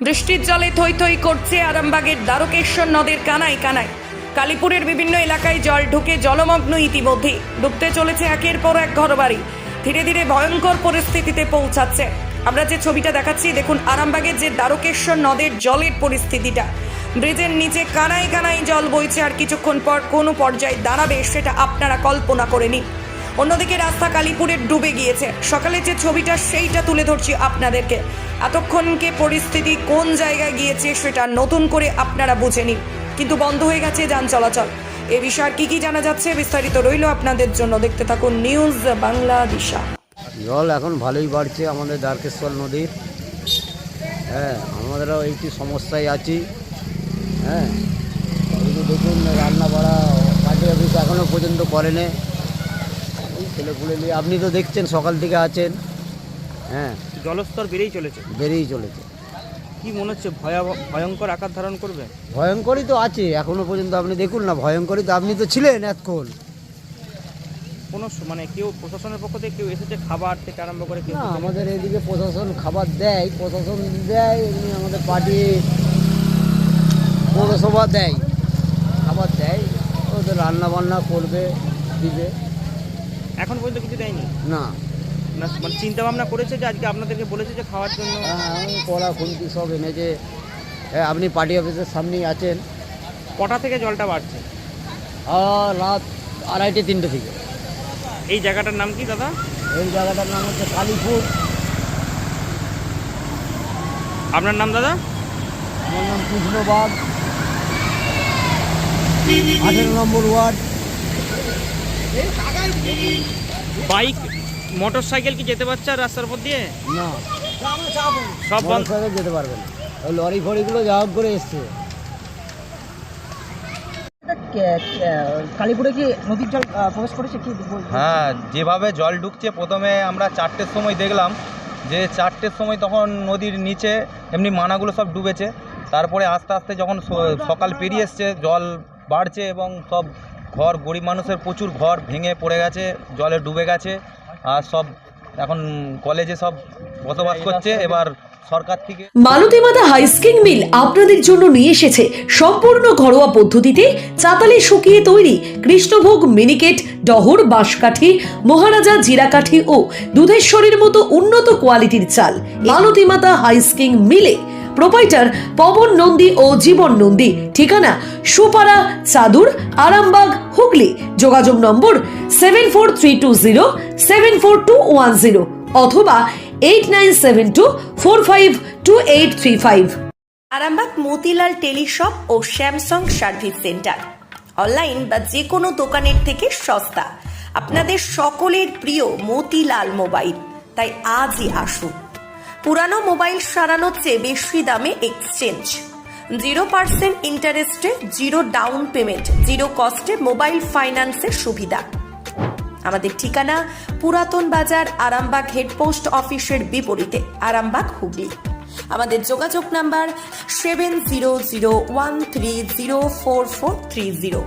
বৃষ্টির জলে থই থই করছে আরামবাগের দ্বারকেশ্বর নদের কানায় কানায়। কালীপুরের বিভিন্ন এলাকায় জল ঢুকে জলমগ্ন ইতিমধ্যে। ডুবতে চলেছে একের পর এক ঘরবাড়ি। ধীরে ধীরে ভয়ঙ্কর পরিস্থিতিতে পৌঁছাচ্ছে। আমরা যে ছবিটা দেখাচ্ছি দেখুন, আরামবাগের যে দ্বারকেশ্বর নদের জলের পরিস্থিতিটা। ব্রিজের নিচে কানায় কানায় জল বইছে, আর কিছুক্ষণ পর কোনো পর্যায়ে দাঁড়াবে সেটা আপনারা কল্পনা করে নিন। অন্যদিকে রাস্তা কালীপুরের ডুবে গিয়েছে। সকালে যে ছবিটা সেইটা তুলে ধরছি আপনাদেরকে। এতক্ষণকে পরিস্থিতি কোন জায়গায় গিয়েছে সেটা নতুন করে আপনারা বুঝে নিন। কিন্তু বন্ধ হয়ে গেছে যান চলাচল। এ বিষয়ে কি কি জানা যাচ্ছে বিস্তারিত রইল আপনাদের জন্য, দেখতে থাকুন নিউজ বাংলা দিশা। জল এখন ভালোই বাড়ছে আমাদের দ্বারকেশ্বর নদীর। আমাদেরও এইটি সমস্যায় আছি। এই যে দেখুন, রান্না বাড়া পার্টি অফিস এখনও পর্যন্ত করেনি। এই ছেলেপুলে নিয়ে আপনি তো দেখছেন, সকাল থেকে আছেন। জলস্তর বেড়েই চলেছে। কি মনে হচ্ছে ভয়ঙ্কর আকার ধারণ করবে? ভয়ঙ্করই তো আছে এখনো পর্যন্ত। আপনি দেখুন না, ভয়ঙ্করই তো। আপনি তো ছিলেন এতক্ষণ। কোনো কেউ প্রশাসনের পক্ষ থেকে কেউ এসেছে খাবার থেকে আরম্ভ করে? না, আমাদের এদিকে প্রশাসন খাবার দেয়, এমনি আমাদের পার্টি পৌরসভা দেয়, খাবার দেয়। ওদের রান্না বান্না করবে, দিবে। এখন পর্যন্ত কিছু দেয়নি? না। চিন্তা ভাবনা করেছে যে আজকে আপনাদেরকে বলেছে যে খাওয়ার জন্য? কড়া খুন্তি সব এনেছে। আপনি পার্টি অফিসের সামনেই আছেন। কটা থেকে জলটা বাড়ছে? রাত 2:30-3টে থেকে। এই জায়গাটার নাম কি দাদা? এই জায়গাটার নাম হচ্ছে কালীপুর। আপনার নাম দাদা? আমার নাম কৃষ্ণবাগ, 18 নম্বর ওয়ার্ড। বাইক মোটর সাইকেল কি যেতে পারছে আর রাস্তার উপর দিয়ে? না, সব বন্ধ। যেতে পারবে না। ওই লরি ফরিগুলো যা হোক করে এসছে। কালীপুরে কি নদীর জল প্রবেশ করেছে কি? হ্যাঁ, যেভাবে জল ঢুকছে, প্রথমে আমরা 4টের সময় দেখলাম যে 4টের সময় তখন নদীর নিচে এমনি মানাগুলো সব ডুবেছে। তারপরে আস্তে আস্তে যখন সকাল পেরিয়ে এসছে, জল বাড়ছে এবং সব ঘর, গরিব মানুষের প্রচুর ঘর ভেঙে পড়ে গেছে, জলে ডুবে গেছে। আর সব এখন কলেজে সব বসবাস করছে। এবার সরকার থেকে মালতী মাতা হাইস্কিং মিল আপনাদের জন্য নিয়ে এসেছে সম্পূর্ণ ঘরোয়া পদ্ধতিতে চাতালে শুকিয়ে তৈরি কৃষ্ণভোগ মিনিকেট, ডহর, বাঁশকাঠি, মহারাজা জিরাকাঠি ও দুধেশ্বরীর মতো উন্নত কোয়ালিটির চাল। মালতী মাতা হাইস্কিং মিলে প্রোপাইটার পবন নন্দী ও জীবন নন্দী। ঠিকানা সুপারা চাদুর, আরামবাগ, হুগলি। যোগাযোগ নম্বর 7432074210 অথবা 8972452835। আরামবাগ মতিলাল টেলিশপ ও স্যামসাং সার্ভিস সেন্টার। অনলাইন বা যে কোনো দোকানের থেকে সস্তা। আপনাদের সকলের প্রিয় মতিলাল মোবাইল। তাই আজই আসুন। পুরানো মোবাইল সারানোর চেয়ে বেশি দামে এক্সচেঞ্জ। 0% ইন্টারেস্টে, 0 ডাউন পেমেন্ট, 0 কস্টে মোবাইল ফাইন্যান্সের সুবিধা। আমাদের ঠিকানা পুরাতন বাজার, আরামবাগ হেডপোস্ট অফিসের বিপরীতে, আরামবাগ, হুগলি। আমাদের যোগাযোগ নাম্বার 7001304430।